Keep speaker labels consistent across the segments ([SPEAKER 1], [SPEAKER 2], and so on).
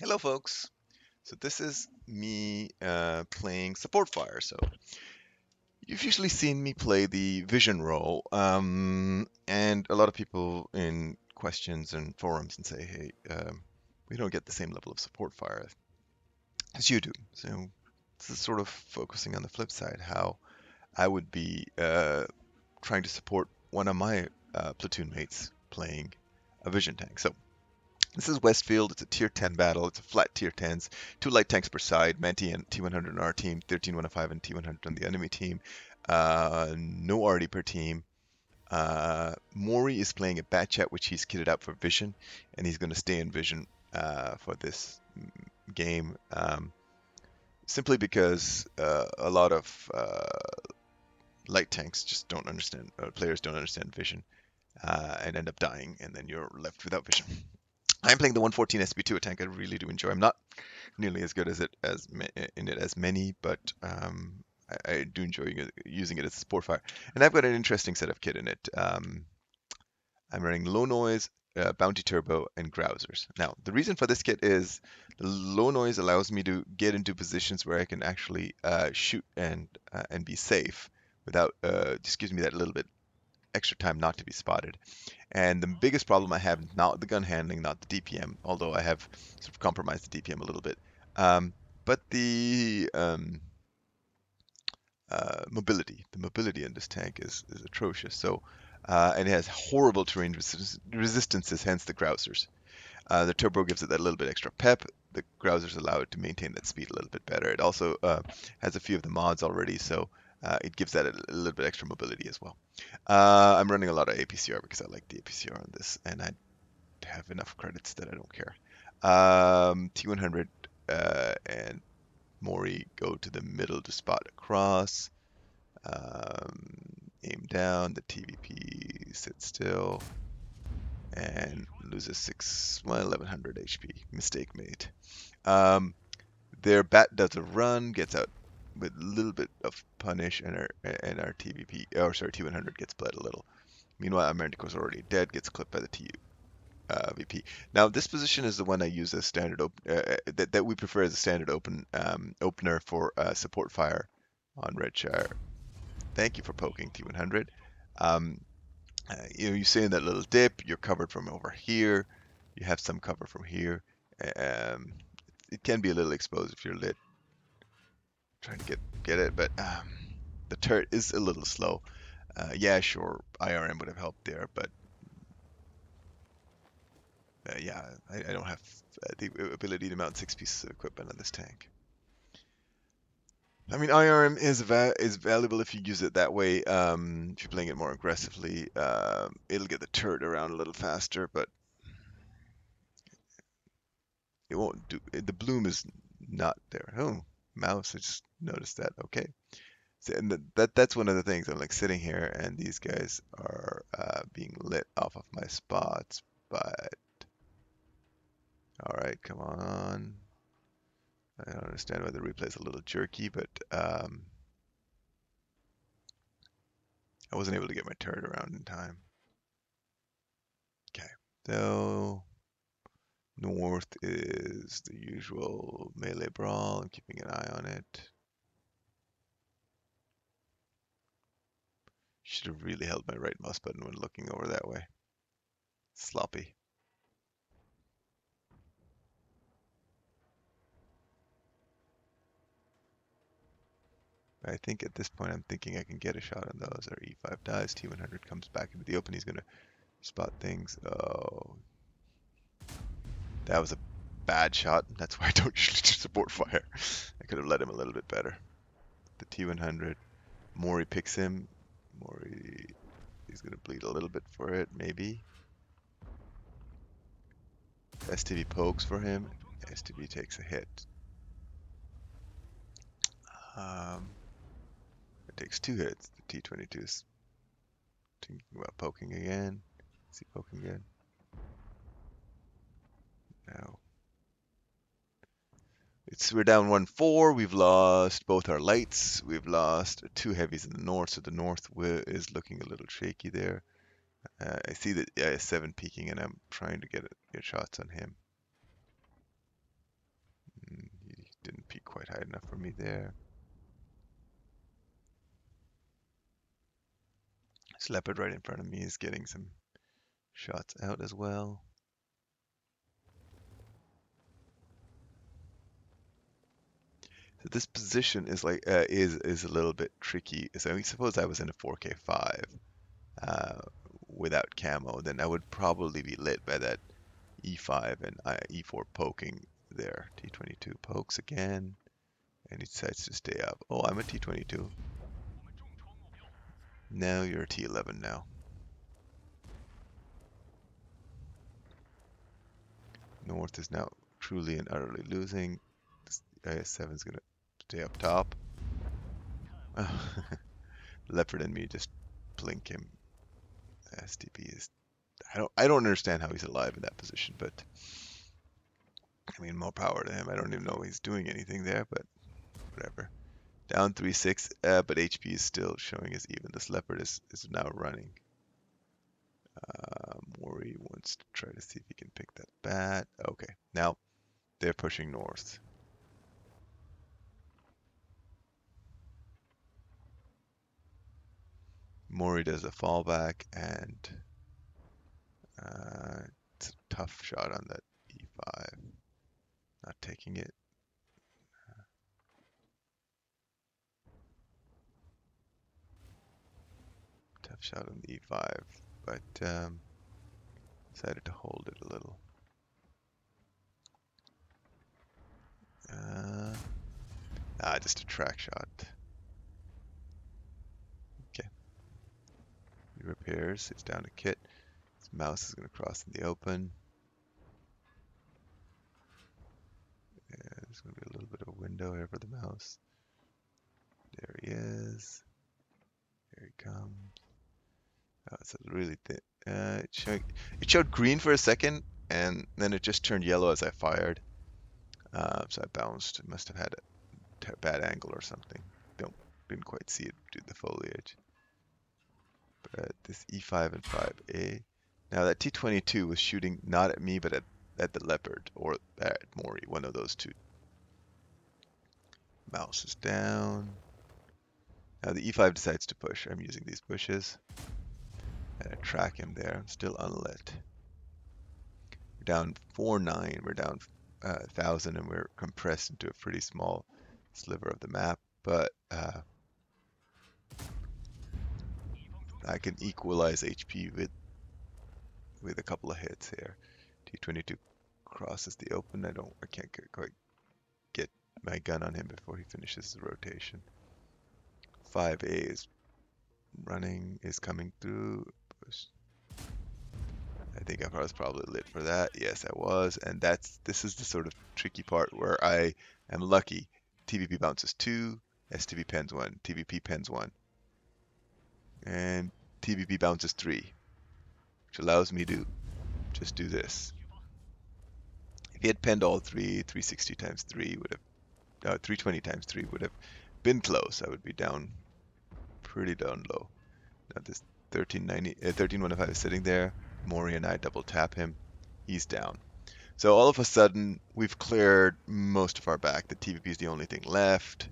[SPEAKER 1] Hello, folks. So this is me playing support fire. So you've usually seen me play the vision role, and a lot of people in questions and forums and say, "Hey, we don't get the same level of support fire as you do." So this is sort of focusing on the flip side, how I would be trying to support one of my platoon mates playing a vision tank. So this is Westfield. It's a tier 10 battle. It's a flat tier 10s. Two light tanks per side. Menti and T100 on our team. 13-105 and T100 on the enemy team. No RD per team. Mori is playing a Batchat, which he's kitted out for Vision, and he's going to stay in Vision for this game, simply because a lot of light tanks just don't understand, players don't understand Vision, and end up dying, and then you're left without Vision. I'm playing the 114 SP2, a tank I really do enjoy. I'm not nearly as good as it as in it as many, but I do enjoy using it as a support fire. And I've got an interesting set of kit in it. I'm running low noise, bounty turbo, and grousers. Now, the reason for this kit is the low noise allows me to get into positions where I can actually shoot and be safe without just gives me that little bit extra time not to be spotted. And the biggest problem I have is not the gun handling, not the DPM, although I have sort of compromised the DPM a little bit, but the mobility. The mobility in this tank is atrocious. So, and it has horrible terrain resistances, hence the grousers. The turbo gives it that little bit extra pep. The grousers allow it to maintain that speed a little bit better. It also has a few of the mods already, so it gives that a little bit extra mobility as well. I'm running a lot of APCR because I like the APCR on this, and I have enough credits that I don't care. T100 and Mori go to the middle to spot across. Aim down. The TVP sits still and loses 1100 HP. Mistake made. Um, their bat does a run, gets out with a little bit of punish, and our TVP, or sorry, T100 gets bled a little. Meanwhile, Americo's already dead, gets clipped by the VP. Now, this position is the one I use as standard that we prefer as a standard opener for support fire on Redshire. Thank you for poking T100. Um, you see in that little dip, you're covered from over here. You have some cover from here. Um, it can be a little exposed if you're lit trying to get it, but the turret is a little slow. Yeah, sure, IRM would have helped there, but yeah, I don't have the ability to mount 6 pieces of equipment on this tank. I mean, IRM is valuable if you use it that way. If you're playing it more aggressively, it'll get the turret around a little faster, but it won't do. The bloom is not there. Oh, mouse! I just noticed that. Okay, so, and that's one of the things. I'm like sitting here, and these guys are being lit off of my spots. But all right, come on. I don't understand why the replay is a little jerky, but I wasn't able to get my turret around in time. Okay, so north is the usual melee brawl. I'm keeping an eye on it. Should have really held my right mouse button when looking over that way. Sloppy. I think at this point I'm thinking I can get a shot on those. Our E5 dies, T100 comes back into the open. He's going to spot things. Oh, that was a bad shot. That's why I don't usually do support fire. I could have let him a little bit better. The T100. Mori picks him. Mori, he's going to bleed a little bit for it, maybe. STV pokes for him. STV takes a hit. It takes 2 hits. The T22 is thinking about poking again. Is he poking again? No. We're down 1-4. We've lost both our lights. We've lost 2 heavies in the north, so the north is looking a little shaky there. I see that 7 peeking, and I'm trying to get shots on him. wide enough for me there. This leopard right in front of me is getting some shots out as well. So this position is like is a little bit tricky. So I suppose I was in a 4K5 uh, without camo, then I would probably be lit by that E5 and E4 poking there. T22 pokes again, and he decides to stay up. Oh, I'm a T22. Now you're a T11 now. North is now truly and utterly losing. This IS-7 is going to stay up top. Leopard and me just blink him. STP is... I don't understand how he's alive in that position, but I mean, more power to him. I don't even know he's doing anything there, but whatever. Down 3-6, but HP is still showing as even. This leopard is now running. Mori wants to try to see if he can pick that bat. Okay, now they're pushing north. Mori does a fallback, and it's a tough shot on that E5. Not taking it. Tough shot on the E5, but decided to hold it a little. Just a track shot. Okay. He repairs. It's down to Kit. His mouse is going to cross in the open. Yeah, there's going to be a little bit of a window here for the mouse. There he is. Here he comes. Oh, it's really thin. It showed green for a second, and then it just turned yellow as I fired. So I bounced. It must have had a bad angle or something. Didn't quite see it through the foliage. But this E5 and 5A. Now that T22 was shooting not at me, but at the leopard or at Mori, one of those two. Mouse is down. Now the E5 decides to push. I'm using these bushes. And I track him there. I'm still unlit. We're down 4-9. We're down 1,000, and we're compressed into a pretty small sliver of the map. But I can equalize HP with a couple of hits here. T22 crosses the open. I can't quite get my gun on him before he finishes his rotation. 5A is running, is coming through. I think I was probably lit for that. Yes, I was. And this is the sort of tricky part where I am lucky. TVP bounces 2, STV pens 1, TVP pens 1. And TVP bounces 3, which allows me to just do this. If he had penned all 3, 360 times 3 would have, 320 times 3 would have been close. I would be down, pretty down low. Now this 1315 is sitting there. Mori and I double tap him. He's down. So all of a sudden, we've cleared most of our back. The TVP is the only thing left.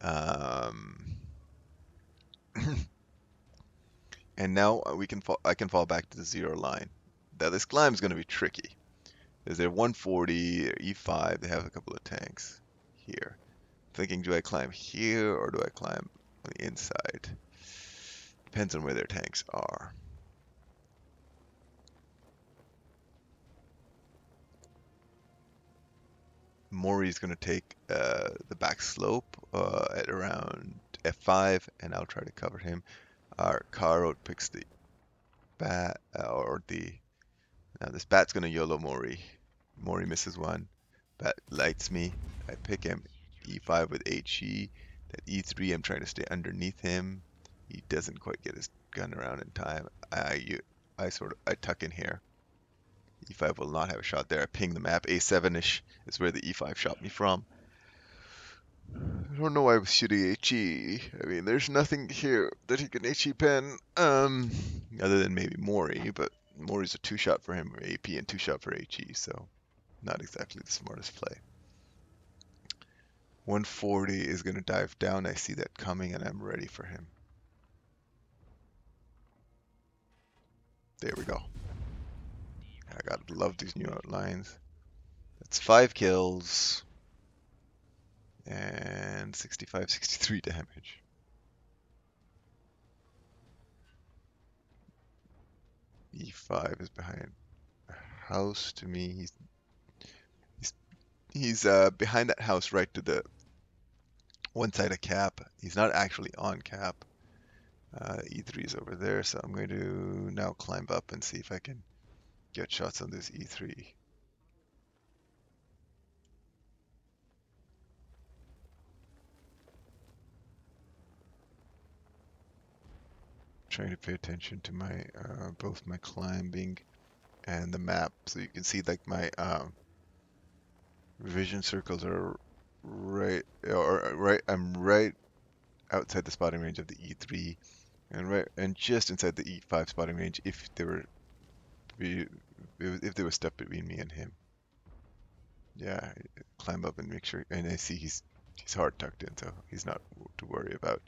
[SPEAKER 1] And now I can fall back to the 0 line. Now this climb is going to be tricky. Is there 140 or E5? They have a couple of tanks here. Thinking, do I climb here or do I climb on the inside? Depends on where their tanks are. Mori's going to take the back slope at around F5, and I'll try to cover him. Our Caro picks the bat, now this bat's going to YOLO Mori. Mori misses one. Bat lights me. I pick him. E5 with HE. That E3, I'm trying to stay underneath him. He doesn't quite get his gun around in time. I tuck in here. E5 will not have a shot there. I ping the map. A7-ish is where the E5 shot me from. I don't know why I was shooting HE. I mean, there's nothing here that he can HE pen, other than maybe Mori, but Mori's a 2-shot for him, or AP, and 2-shot for HE, so not exactly the smartest play. 140 is going to dive down. I see that coming, and I'm ready for him. There we go. I gotta love these new outlines. That's 5 kills and 65, 63 damage. E5 is behind a house to me. He's behind that house right to the one side of cap. He's not actually on cap. E3 is over there, so I'm going to now climb up and see if I can get shots on this E3. Trying to pay attention to my both my climbing and the map, so you can see like my vision circles are right. I'm right outside the spotting range of the E3, and just inside the E5 spotting range if there was stuff between me and him. Yeah, climb up and make sure, and I see he's hard tucked in, so he's not to worry about.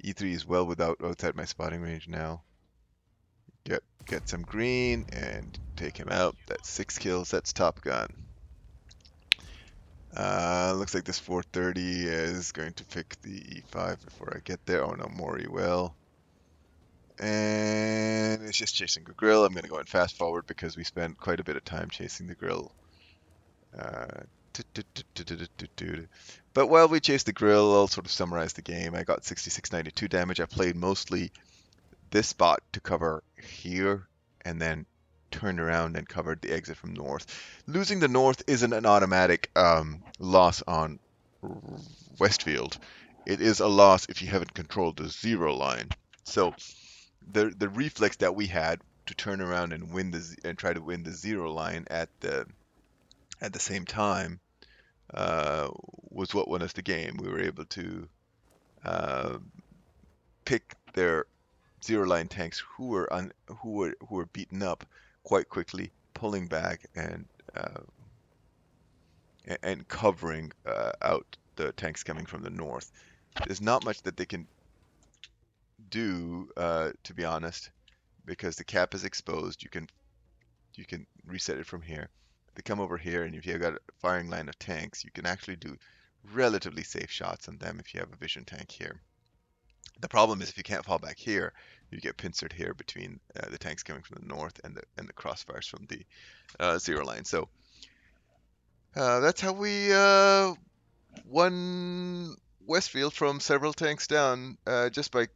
[SPEAKER 1] E3 is well outside my spotting range now. Get some green and take him out. That's 6 kills. That's Top Gun. Looks like this 430 is going to pick the E5 before I get there. Oh no, Mori will. And it's just chasing the grill. I'm going to go in fast forward because we spent quite a bit of time chasing the grill. But while we chase the grill, I'll sort of summarize the game. I got 6692 damage. I played mostly this spot to cover here and then turned around and covered the exit from north. Losing the north isn't an automatic loss on Westfield. It is a loss if you haven't controlled the zero line. So the reflex that we had to turn around and try to win the zero line at the same time was what won us the game. We were able to uh, pick their zero line tanks who were beaten up quite quickly, pulling back and covering out the tanks coming from the north. There's not much that they can do, to be honest, because the cap is exposed. You can reset it from here. They come over here, and if you've got a firing line of tanks, you can actually do relatively safe shots on them if you have a vision tank here. The problem is if you can't fall back here, you get pincered here between the tanks coming from the north and the crossfires from the zero line. So that's how we won Westfield from several tanks down, just by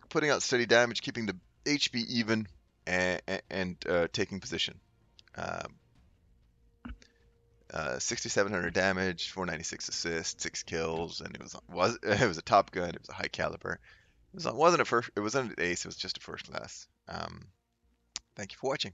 [SPEAKER 1] putting out steady damage, keeping the HP even, and taking position. 6,700 damage, 496 assists, 6 kills, and it was a Top Gun. It was a high caliber. It wasn't an ace. It was just a first class. Thank you for watching.